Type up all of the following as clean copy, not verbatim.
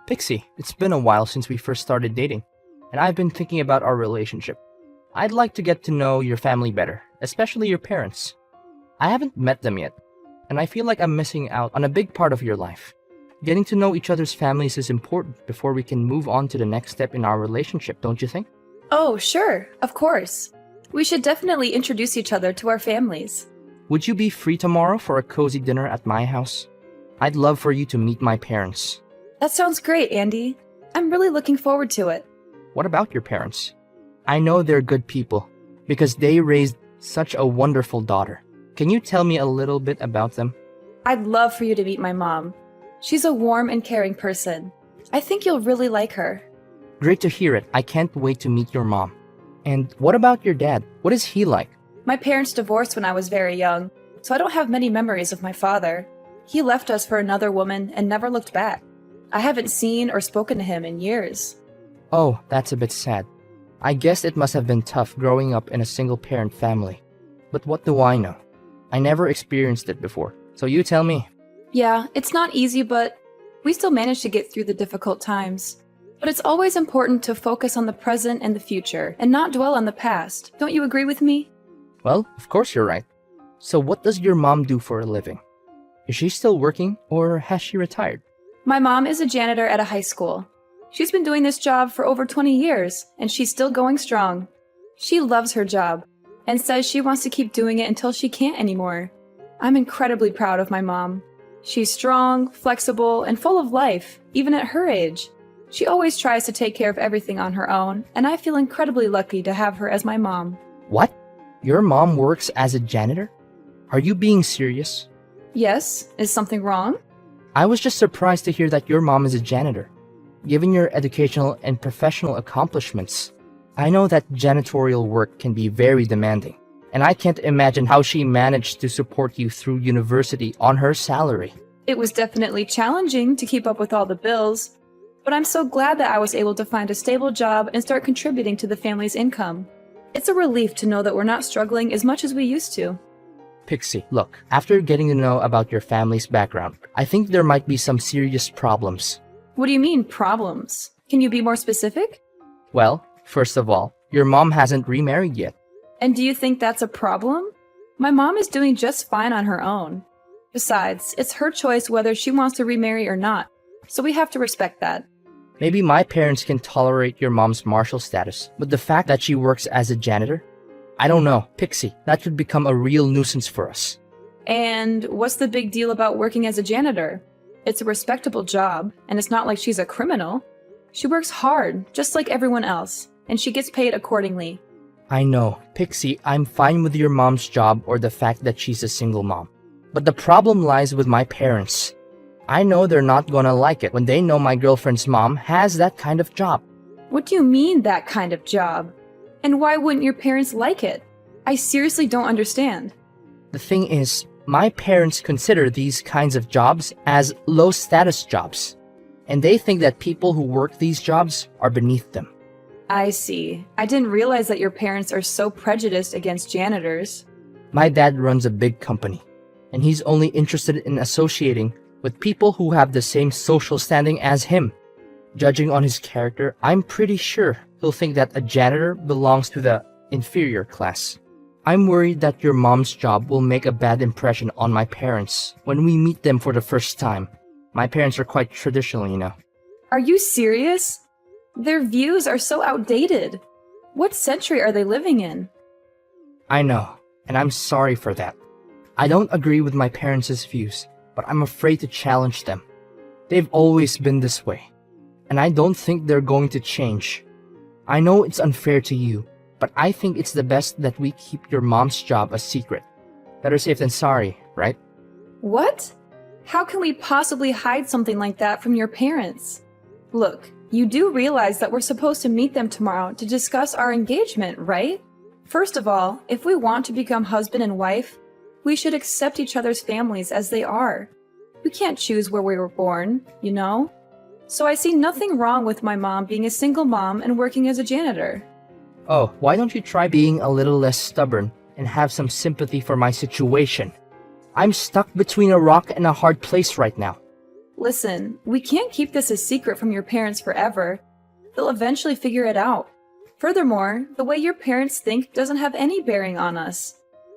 Pixie, it's been a while since we first started dating, and I've been thinking about our relationship. I'd like to get to know your family better, especially your parents. I haven't met them yet, and I feel like I'm missing out on a big part of your life. Getting to know each other's families is important before we can move on to the next step in our relationship, don't you think? Oh, sure, of course. We should definitely introduce each other to our families. Would you be free tomorrow for a cozy dinner at my house? I'd love for you to meet my parents. That sounds great, Andy. I'm really looking forward to it. What about your parents? I know they're good people because they raised such a wonderful daughter. Can you tell me a little bit about them? I'd love for you to meet my mom. She's a warm and caring person. I think you'll really like her. Great to hear it. I can't wait to meet your mom. And what about your dad? What is he like? My parents divorced when I was very young, so I don't have many memories of my father. He left us for another woman and never looked back. I haven't seen or spoken to him in years. Oh, that's a bit sad. I guess it must have been tough growing up in a single-parent family. But what do I know? I never experienced it before, so you tell me. Yeah, it's not easy, but we still manage to get through the difficult times. But it's always important to focus on the present and the future, and not dwell on the past. Don't you agree with me? Well, of course you're right. So what does your mom do for a living? Is she still working, or has she retired? My mom is a janitor at a high school. She's been doing this job for over 20 years, and she's still going strong. She loves her job, and says she wants to keep doing it until she can't anymore. I'm incredibly proud of my mom. She's strong, flexible, and full of life, even at her age. She always tries to take care of everything on her own, and I feel incredibly lucky to have her as my mom. What? Your mom works as a janitor? Are you being serious? Yes, is something wrong? I was just surprised to hear that your mom is a janitor. Given your educational and professional accomplishments, I know that janitorial work can be very demanding, and I can't imagine how she managed to support you through university on her salary. It was definitely challenging to keep up with all the bills, but I'm so glad that I was able to find a stable job and start contributing to the family's income. It's a relief to know that we're not struggling as much as we used to. Pixie, look, after getting to know about your family's background, I think there might be some serious problems. What do you mean, problems? Can you be more specific? Well, first of all, your mom hasn't remarried yet. And do you think that's a problem? My mom is doing just fine on her own. Besides, it's her choice whether she wants to remarry or not, so we have to respect that. Maybe my parents can tolerate your mom's martial status, but the fact that she works as a janitor? I don't know, Pixie, that could become a real nuisance for us. And what's the big deal about working as a janitor? It's a respectable job, and it's not like she's a criminal. She works hard, just like everyone else, and she gets paid accordingly. I know, Pixie, I'm fine with your mom's job or the fact that she's a single mom. But the problem lies with my parents. I know they're not gonna like it when they know my girlfriend's mom has that kind of job. What do you mean, that kind of job? And why wouldn't your parents like it? I seriously don't understand. The thing is, my parents consider these kinds of jobs as low-status jobs, and they think that people who work these jobs are beneath them. I see. I didn't realize that your parents are so prejudiced against janitors. My dad runs a big company, and he's only interested in associating with people who have the same social standing as him. Judging on his character, I'm pretty sure he'll think that a janitor belongs to the inferior class. I'm worried that your mom's job will make a bad impression on my parents when we meet them for the first time. My parents are quite traditional, you know. Are you serious? Their views are so outdated. What century are they living in? I know, and I'm sorry for that. I don't agree with my parents' views, but I'm afraid to challenge them. They've always been this way, and I don't think they're going to change. I know it's unfair to you, but I think it's the best that we keep your mom's job a secret. Better safe than sorry, right? What? How can we possibly hide something like that from your parents? Look, you do realize that we're supposed to meet them tomorrow to discuss our engagement, right? First of all, if we want to become husband and wife, we should accept each other's families as they are. We can't choose where we were born, you know? So I see nothing wrong with my mom being a single mom and working as a janitor. Oh, why don't you try being a little less stubborn and have some sympathy for my situation? I'm stuck between a rock and a hard place right now. Listen, we can't keep this a secret from your parents forever. They'll eventually figure it out. Furthermore, the way your parents think doesn't have any bearing on us.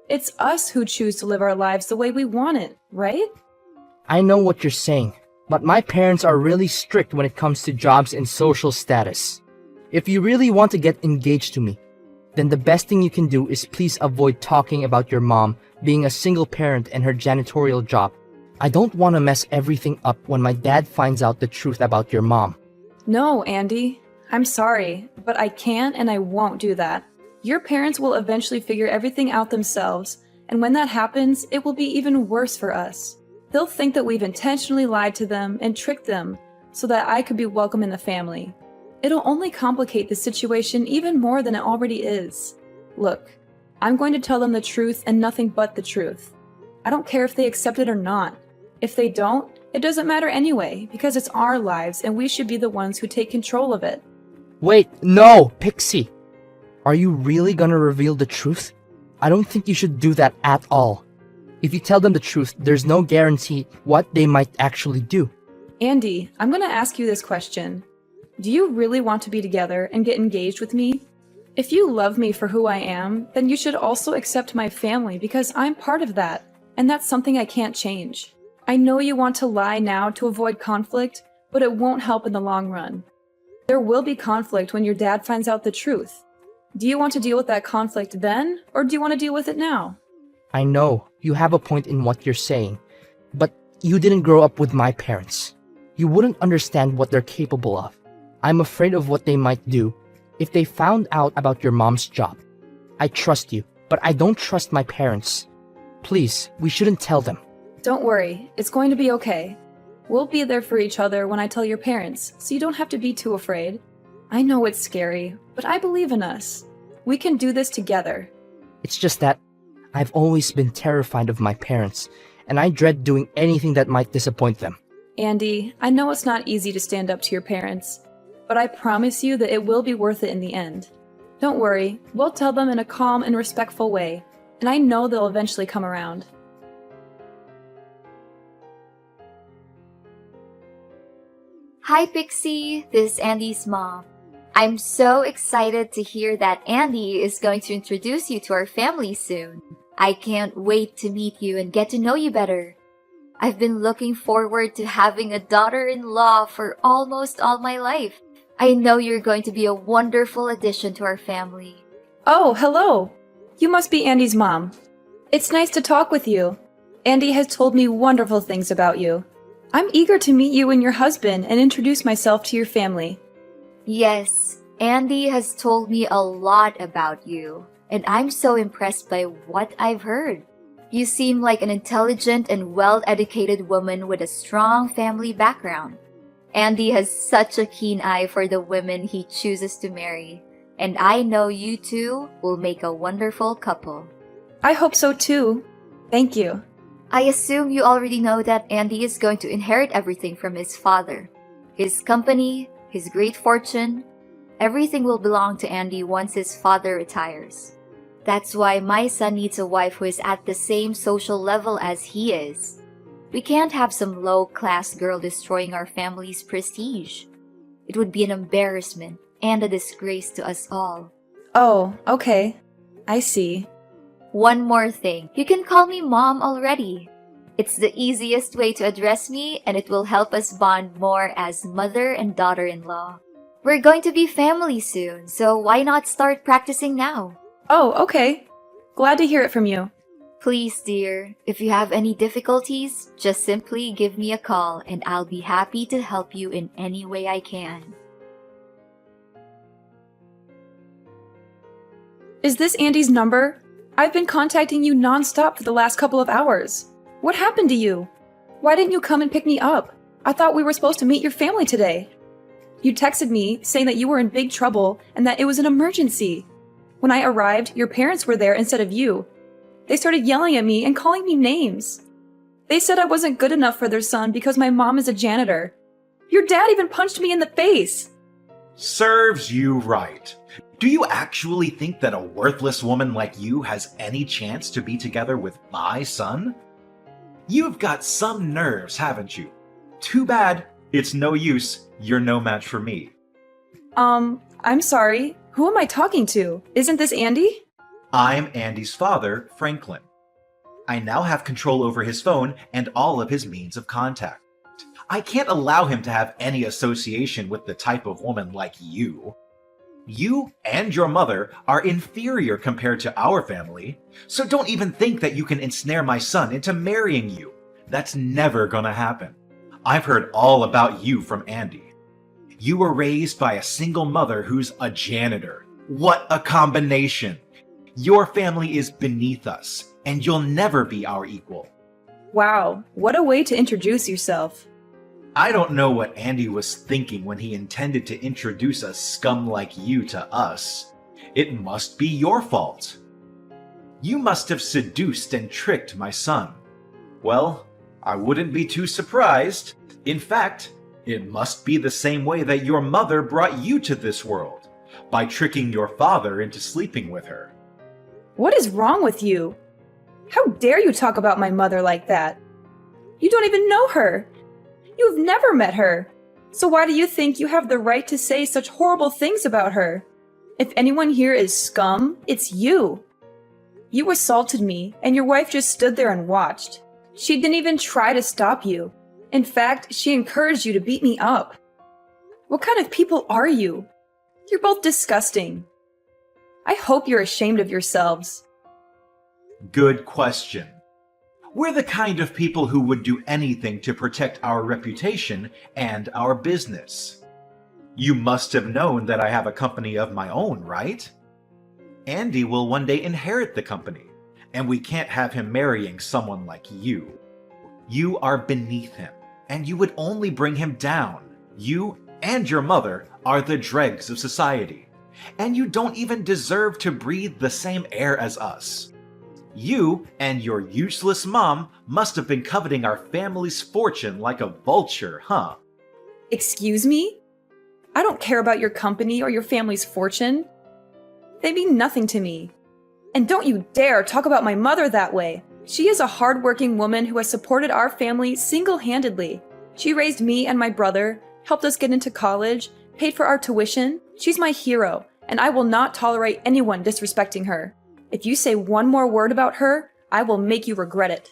It's us who choose to live our lives the way we want it, right? I know what you're saying, but my parents are really strict when it comes to jobs and social status. If you really want to get engaged to me, then the best thing you can do is please avoid talking about your mom being a single parent and her janitorial job. I don't want to mess everything up when my dad finds out the truth about your mom. No, Andy. I'm sorry, but I can't and I won't do that. Your parents will eventually figure everything out themselves, and when that happens, it will be even worse for us. They'll think that we've intentionally lied to them and tricked them so that I could be welcome in the family. It'll only complicate the situation even more than it already is. Look, I'm going to tell them the truth and nothing but the truth. I don't care if they accept it or not. If they don't, it doesn't matter anyway, because it's our lives and we should be the ones who take control of it. Wait, no, Pixie! Are you really gonna reveal the truth? I don't think you should do that at all. If you tell them the truth, there's no guarantee what they might actually do. Andy, I'm going to ask you this question. Do you really want to be together and get engaged with me? If you love me for who I am, then you should also accept my family because I'm part of that, and that's something I can't change. I know you want to lie now to avoid conflict, but it won't help in the long run. There will be conflict when your dad finds out the truth. Do you want to deal with that conflict then, or do you want to deal with it now? I know you have a point in what you're saying, but you didn't grow up with my parents. You wouldn't understand what they're capable of. I'm afraid of what they might do if they found out about your mom's job. I trust you, but I don't trust my parents. Please, we shouldn't tell them. Don't worry, it's going to be okay. We'll be there for each other when I tell your parents, so you don't have to be too afraid. I know it's scary, but I believe in us. We can do this together. It's just that I've always been terrified of my parents, and I dread doing anything that might disappoint them. Andy, I know it's not easy to stand up to your parents, but I promise you that it will be worth it in the end. Don't worry, we'll tell them in a calm and respectful way, and I know they'll eventually come around. Hi Pixie, this is Andy's mom. I'm so excited to hear that Andy is going to introduce you to our family soon. I can't wait to meet you and get to know you better. I've been looking forward to having a daughter-in-law for almost all my life. I know you're going to be a wonderful addition to our family. Oh, hello! You must be Andy's mom. It's nice to talk with you. Andy has told me wonderful things about you. I'm eager to meet you and your husband and introduce myself to your family. Yes, Andy has told me a lot about you, and I'm so impressed by what I've heard. You seem like an intelligent and well-educated woman with a strong family background. Andy has such a keen eye for the women he chooses to marry, and I know you two will make a wonderful couple. I hope so too. Thank you. I assume you already know that Andy is going to inherit everything from his father. His company, his great fortune, everything will belong to Andy once his father retires. That's why my son needs a wife who is at the same social level as he is. We can't have some low-class girl destroying our family's prestige. It would be an embarrassment and a disgrace to us all. Oh, okay. I see. One more thing, you can call me Mom already. It's the easiest way to address me, and it will help us bond more as mother and daughter-in-law. We're going to be family soon, so why not start practicing now? Oh, okay. Glad to hear it from you. Please, dear, if you have any difficulties, just simply give me a call and I'll be happy to help you in any way I can. Is this Andy's number? I've been contacting you non-stop for the last couple of hours. What happened to you? Why didn't you come and pick me up? I thought we were supposed to meet your family today. You texted me saying that you were in big trouble and that it was an emergency. When I arrived, your parents were there instead of you. They started yelling at me and calling me names. They said I wasn't good enough for their son because my mom is a janitor. Your dad even punched me in the face. Serves you right. Do you actually think that a worthless woman like you has any chance to be together with my son? You've got some nerves, haven't you? Too bad. It's no use. You're no match for me. I'm sorry. Who am I talking to? Isn't this Andy? I'm Andy's father, Franklin. I now have control over his phone and all of his means of contact. I can't allow him to have any association with the type of woman like you. You and your mother are inferior compared to our family, so don't even think that you can ensnare my son into marrying you. That's never gonna happen. I've heard all about you from Andy. You were raised by a single mother who's a janitor. What a combination! Your family is beneath us, and you'll never be our equal. Wow, what a way to introduce yourself. I don't know what Andy was thinking when he intended to introduce a scum like you to us. It must be your fault. You must have seduced and tricked my son. Well, I wouldn't be too surprised. In fact, it must be the same way that your mother brought you to this world, by tricking your father into sleeping with her. What is wrong with you? How dare you talk about my mother like that? You don't even know her. You've never met her. So why do you think you have the right to say such horrible things about her? If anyone here is scum, it's you. You assaulted me, and your wife just stood there and watched. She didn't even try to stop you. In fact, she encouraged you to beat me up. What kind of people are you? You're both disgusting. I hope you're ashamed of yourselves. Good question. We're the kind of people who would do anything to protect our reputation and our business. You must have known that I have a company of my own, right? Andy will one day inherit the company, and we can't have him marrying someone like you. You are beneath him, and you would only bring him down. You and your mother are the dregs of society, and you don't even deserve to breathe the same air as us. You and your useless mom must have been coveting our family's fortune like a vulture, huh? Excuse me? I don't care about your company or your family's fortune. They mean nothing to me. And don't you dare talk about my mother that way. She is a hardworking woman who has supported our family single-handedly. She raised me and my brother, helped us get into college, paid for our tuition. She's my hero, and I will not tolerate anyone disrespecting her. If you say one more word about her, I will make you regret it.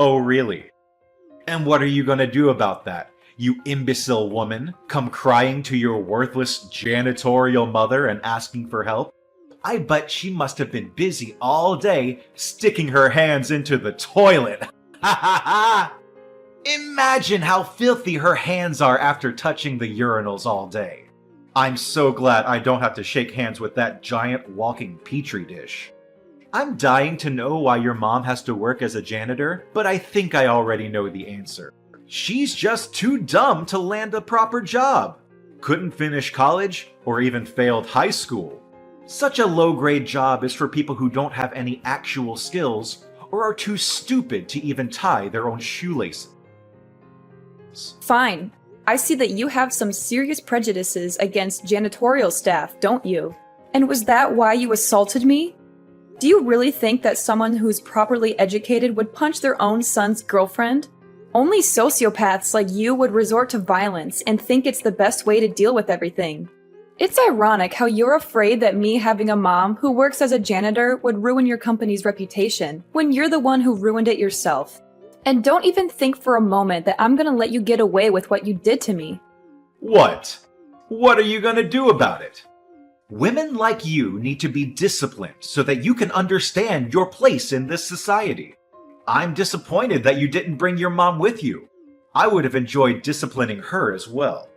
Oh, really? And what are you gonna do about that, you imbecile woman? Come crying to your worthless janitorial mother and asking for help? I bet she must have been busy all day sticking her hands into the toilet. Ha ha ha! Imagine how filthy her hands are after touching the urinals all day. I'm so glad I don't have to shake hands with that giant walking petri dish. I'm dying to know why your mom has to work as a janitor, but I think I already know the answer. She's just too dumb to land a proper job. Couldn't finish college or even failed high school. Such a low-grade job is for people who don't have any actual skills or are too stupid to even tie their own shoelaces. Fine. I see that you have some serious prejudices against janitorial staff, don't you? And was that why you assaulted me? Do you really think that someone who's properly educated would punch their own son's girlfriend? Only sociopaths like you would resort to violence and think it's the best way to deal with everything. It's ironic how you're afraid that me having a mom who works as a janitor would ruin your company's reputation, when you're the one who ruined it yourself. And don't even think for a moment that I'm gonna let you get away with what you did to me. What? What are you gonna do about it? Women like you need to be disciplined so that you can understand your place in this society. I'm disappointed that you didn't bring your mom with you. I would have enjoyed disciplining her as well.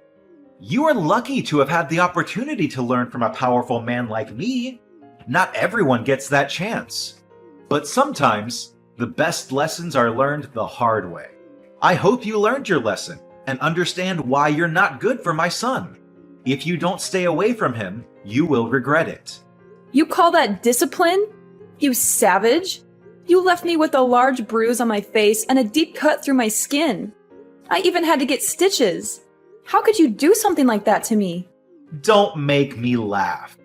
You are lucky to have had the opportunity to learn from a powerful man like me. Not everyone gets that chance. But sometimes, the best lessons are learned the hard way. I hope you learned your lesson and understand why you're not good for my son. If you don't stay away from him, you will regret it. You call that discipline? You savage! You left me with a large bruise on my face and a deep cut through my skin. I even had to get stitches. How could you do something like that to me? Don't make me laugh.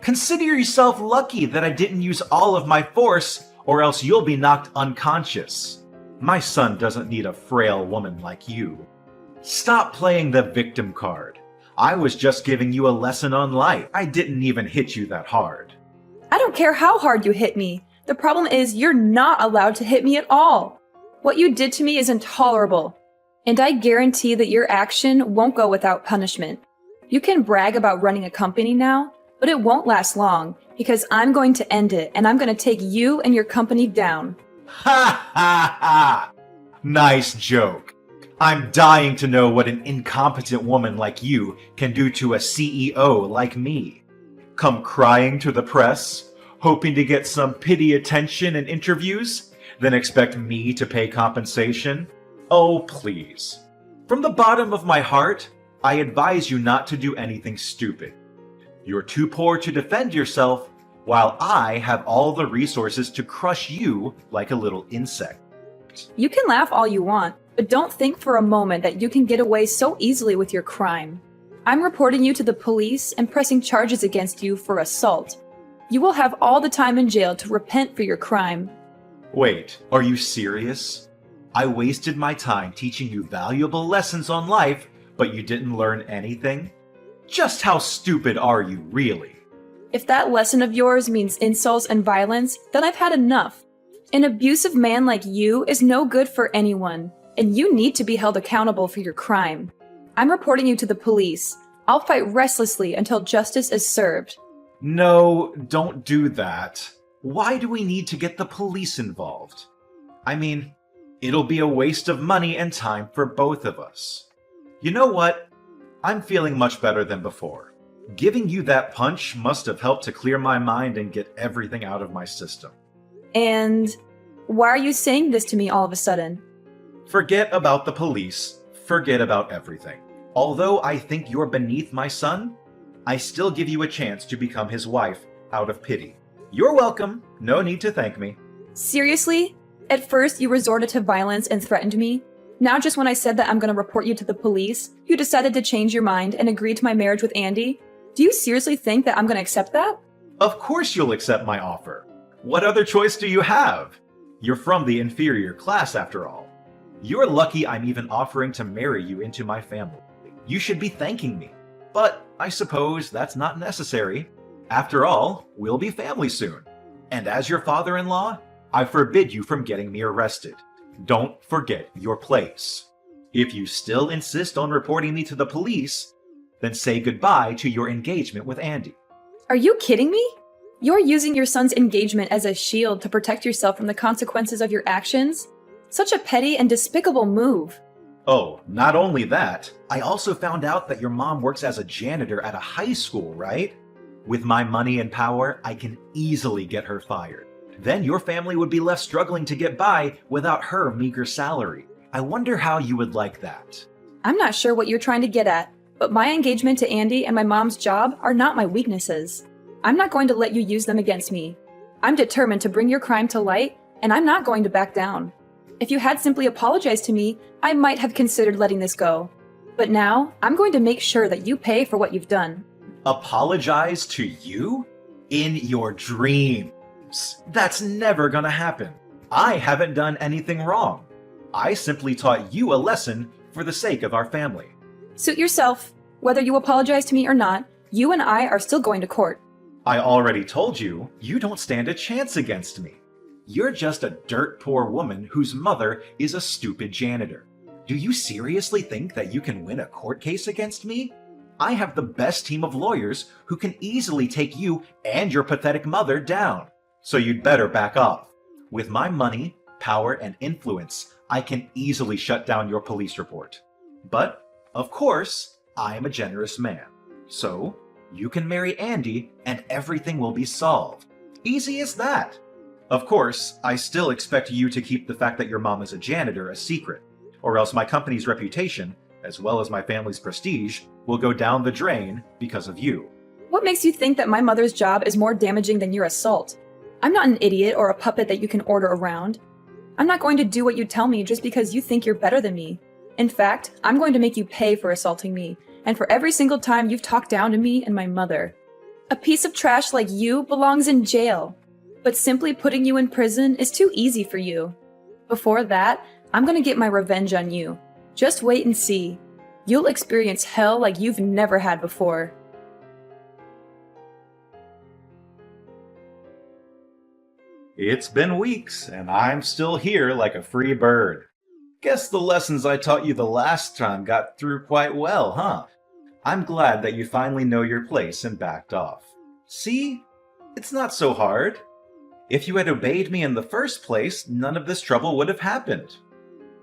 Consider yourself lucky that I didn't use all of my force, or else you'll be knocked unconscious. My son doesn't need a frail woman like you. Stop playing the victim card. I was just giving you a lesson on life. I didn't even hit you that hard. I don't care how hard you hit me. The problem is you're not allowed to hit me at all. What you did to me is intolerable. And I guarantee that your action won't go without punishment. You can brag about running a company now, but it won't last long because I'm going to end it and I'm going to take you and your company down. Ha ha ha! Nice joke. I'm dying to know what an incompetent woman like you can do to a CEO like me. Come crying to the press, hoping to get some pity attention and interviews, then expect me to pay compensation? Oh, please. From the bottom of my heart, I advise you not to do anything stupid. You're too poor to defend yourself, while I have all the resources to crush you like a little insect. You can laugh all you want, but don't think for a moment that you can get away so easily with your crime. I'm reporting you to the police and pressing charges against you for assault. You will have all the time in jail to repent for your crime. Wait, are you serious? I wasted my time teaching you valuable lessons on life, but you didn't learn anything? Just how stupid are you, really? If that lesson of yours means insults and violence, then I've had enough. An abusive man like you is no good for anyone, and you need to be held accountable for your crime. I'm reporting you to the police. I'll fight restlessly until justice is served. No, don't do that. Why do we need to get the police involved? I mean, it'll be a waste of money and time for both of us. You know what? I'm feeling much better than before. Giving you that punch must have helped to clear my mind and get everything out of my system. And why are you saying this to me all of a sudden? Forget about the police. Forget about everything. Although I think you're beneath my son, I still give you a chance to become his wife out of pity. You're welcome. No need to thank me. Seriously? At first, you resorted to violence and threatened me. Now, just when I said that I'm going to report you to the police, you decided to change your mind and agree to my marriage with Andy? Do you seriously think that I'm going to accept that? Of course you'll accept my offer. What other choice do you have? You're from the inferior class, after all. You're lucky I'm even offering to marry you into my family. You should be thanking me. But I suppose that's not necessary. After all, we'll be family soon. And as your father-in-law, I forbid you from getting me arrested. Don't forget your place. If you still insist on reporting me to the police, then say goodbye to your engagement with Andy. Are you kidding me? You're using your son's engagement as a shield to protect yourself from the consequences of your actions? Such a petty and despicable move. Oh, not only that, I also found out that your mom works as a janitor at a high school, right? With my money and power, I can easily get her fired. Then your family would be left struggling to get by without her meager salary. I wonder how you would like that. I'm not sure what you're trying to get at, but my engagement to Andy and my mom's job are not my weaknesses. I'm not going to let you use them against me. I'm determined to bring your crime to light, and I'm not going to back down. If you had simply apologized to me, I might have considered letting this go. But now, I'm going to make sure that you pay for what you've done. Apologize to you? In your dreams. That's never gonna happen. I haven't done anything wrong. I simply taught you a lesson for the sake of our family. Suit yourself. Whether you apologize to me or not, you and I are still going to court. I already told you, you don't stand a chance against me. You're just a dirt poor woman whose mother is a stupid janitor. Do you seriously think that you can win a court case against me? I have the best team of lawyers who can easily take you and your pathetic mother down. So you'd better back off. With my money, power, and influence, I can easily shut down your police report. But, of course, I am a generous man. So, you can marry Andy and everything will be solved. Easy as that. Of course, I still expect you to keep the fact that your mom is a janitor a secret, or else my company's reputation, as well as my family's prestige, will go down the drain because of you. What makes you think that my mother's job is more damaging than your assault? I'm not an idiot or a puppet that you can order around. I'm not going to do what you tell me just because you think you're better than me. In fact, I'm going to make you pay for assaulting me, and for every single time you've talked down to me and my mother. A piece of trash like you belongs in jail, but simply putting you in prison is too easy for you. Before that, I'm gonna get my revenge on you. Just wait and see. You'll experience hell like you've never had before. It's been weeks, and I'm still here like a free bird. Guess the lessons I taught you the last time got through quite well, huh? I'm glad that you finally know your place and backed off. See? It's not so hard. If you had obeyed me in the first place, none of this trouble would have happened.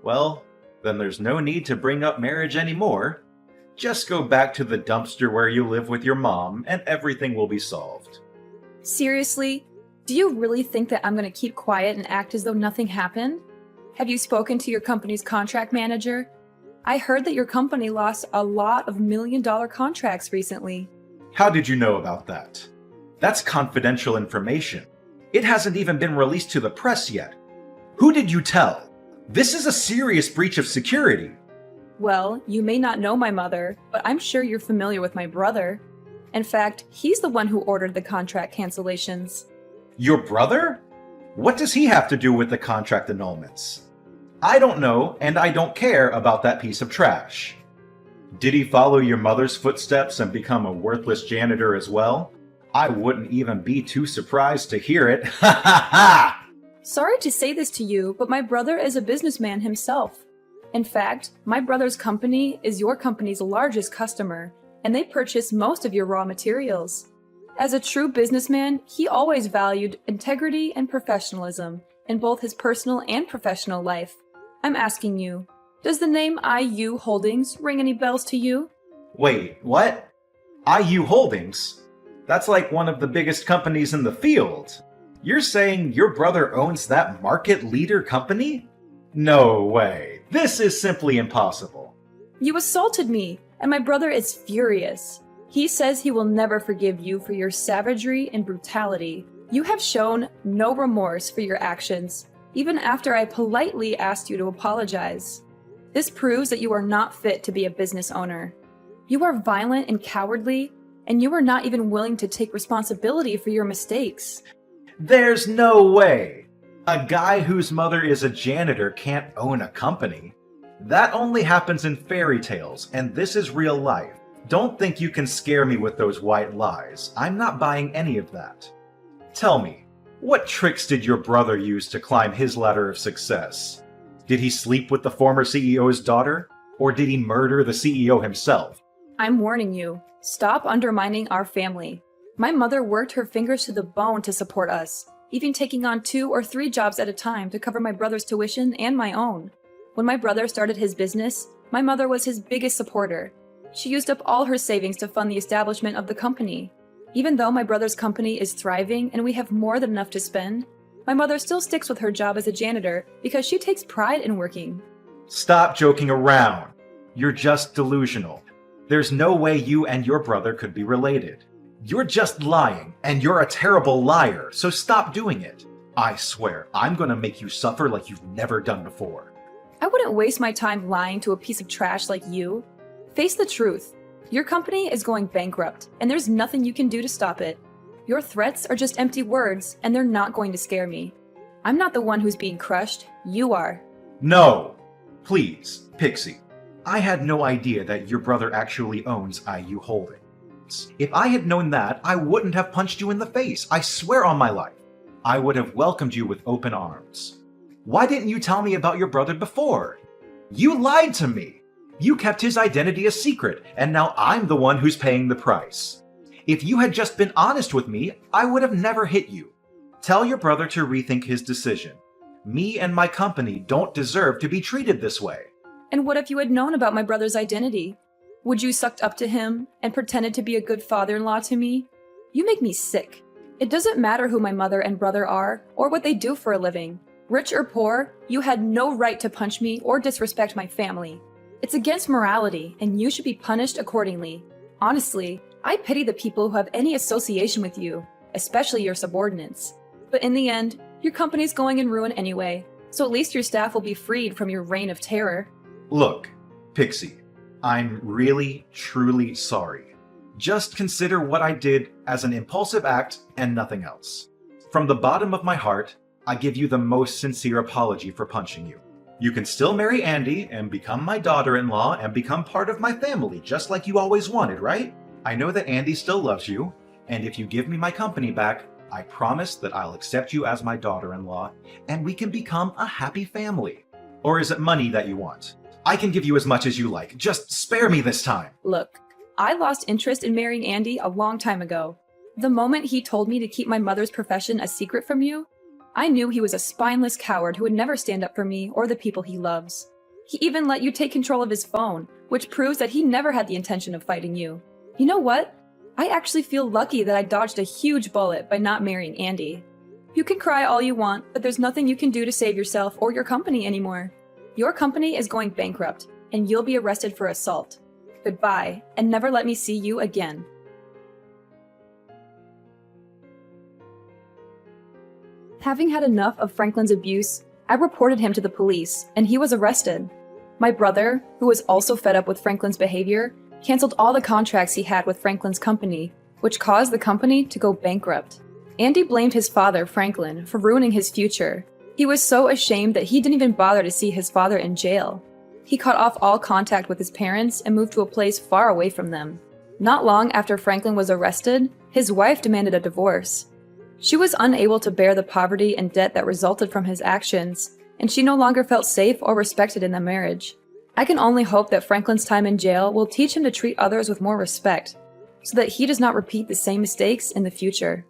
Well, then there's no need to bring up marriage anymore. Just go back to the dumpster where you live with your mom, and everything will be solved. Seriously? Do you really think that I'm gonna keep quiet and act as though nothing happened? Have you spoken to your company's contract manager? I heard that your company lost a lot of million-dollar contracts recently. How did you know about that? That's confidential information. It hasn't even been released to the press yet. Who did you tell? This is a serious breach of security. Well, you may not know my mother, but I'm sure you're familiar with my brother. In fact, he's the one who ordered the contract cancellations. Your brother? What does he have to do with the contract annulments? I don't know, and I don't care about that piece of trash. Did he follow your mother's footsteps and become a worthless janitor as well? I wouldn't even be too surprised to hear it. Ha ha ha! Sorry to say this to you, but my brother is a businessman himself. In fact, my brother's company is your company's largest customer, and they purchase most of your raw materials. As a true businessman, he always valued integrity and professionalism in both his personal and professional life. I'm asking you, does the name IU Holdings ring any bells to you? Wait, what? IU Holdings? That's like one of the biggest companies in the field. You're saying your brother owns that market leader company? No way. This is simply impossible. You assaulted me, and my brother is furious. He says he will never forgive you for your savagery and brutality. You have shown no remorse for your actions, even after I politely asked you to apologize. This proves that you are not fit to be a business owner. You are violent and cowardly, and you are not even willing to take responsibility for your mistakes. There's no way. A guy whose mother is a janitor can't own a company. That only happens in fairy tales, and this is real life. Don't think you can scare me with those white lies. I'm not buying any of that. Tell me, what tricks did your brother use to climb his ladder of success? Did he sleep with the former CEO's daughter? Or did he murder the CEO himself? I'm warning you, stop undermining our family. My mother worked her fingers to the bone to support us, even taking on 2 or 3 jobs at a time to cover my brother's tuition and my own. When my brother started his business, my mother was his biggest supporter. She used up all her savings to fund the establishment of the company. Even though my brother's company is thriving and we have more than enough to spend, my mother still sticks with her job as a janitor because she takes pride in working. Stop joking around. You're just delusional. There's no way you and your brother could be related. You're just lying, and you're a terrible liar, so stop doing it. I swear, I'm gonna make you suffer like you've never done before. I wouldn't waste my time lying to a piece of trash like you. Face the truth. Your company is going bankrupt, and there's nothing you can do to stop it. Your threats are just empty words, and they're not going to scare me. I'm not the one who's being crushed. You are. No! Please, Pixie. I had no idea that your brother actually owns IU Holdings. If I had known that, I wouldn't have punched you in the face. I swear on my life. I would have welcomed you with open arms. Why didn't you tell me about your brother before? You lied to me. You kept his identity a secret, and now I'm the one who's paying the price. If you had just been honest with me, I would have never hit you. Tell your brother to rethink his decision. Me and my company don't deserve to be treated this way. And what if you had known about my brother's identity? Would you sucked up to him and pretended to be a good father-in-law to me? You make me sick. It doesn't matter who my mother and brother are or what they do for a living. Rich or poor, you had no right to punch me or disrespect my family. It's against morality, and you should be punished accordingly. Honestly, I pity the people who have any association with you, especially your subordinates. But in the end, your company's going in ruin anyway, so at least your staff will be freed from your reign of terror. Look, Pixie, I'm really, truly sorry. Just consider what I did as an impulsive act and nothing else. From the bottom of my heart, I give you the most sincere apology for punching you. You can still marry Andy and become my daughter-in-law and become part of my family, just like you always wanted, right? I know that Andy still loves you, and if you give me my company back, I promise that I'll accept you as my daughter-in-law, and we can become a happy family. Or is it money that you want? I can give you as much as you like. Just spare me this time. Look, I lost interest in marrying Andy a long time ago. The moment he told me to keep my mother's profession a secret from you, I knew he was a spineless coward who would never stand up for me or the people he loves. He even let you take control of his phone, which proves that he never had the intention of fighting you. You know what? I actually feel lucky that I dodged a huge bullet by not marrying Andy. You can cry all you want, but there's nothing you can do to save yourself or your company anymore. Your company is going bankrupt, and you'll be arrested for assault. Goodbye, and never let me see you again. Having had enough of Franklin's abuse, I reported him to the police, and he was arrested. My brother, who was also fed up with Franklin's behavior, canceled all the contracts he had with Franklin's company, which caused the company to go bankrupt. Andy blamed his father, Franklin, for ruining his future. He was so ashamed that he didn't even bother to see his father in jail. He cut off all contact with his parents and moved to a place far away from them. Not long after Franklin was arrested, his wife demanded a divorce. She was unable to bear the poverty and debt that resulted from his actions, and she no longer felt safe or respected in the marriage. I can only hope that Franklin's time in jail will teach him to treat others with more respect, so that he does not repeat the same mistakes in the future.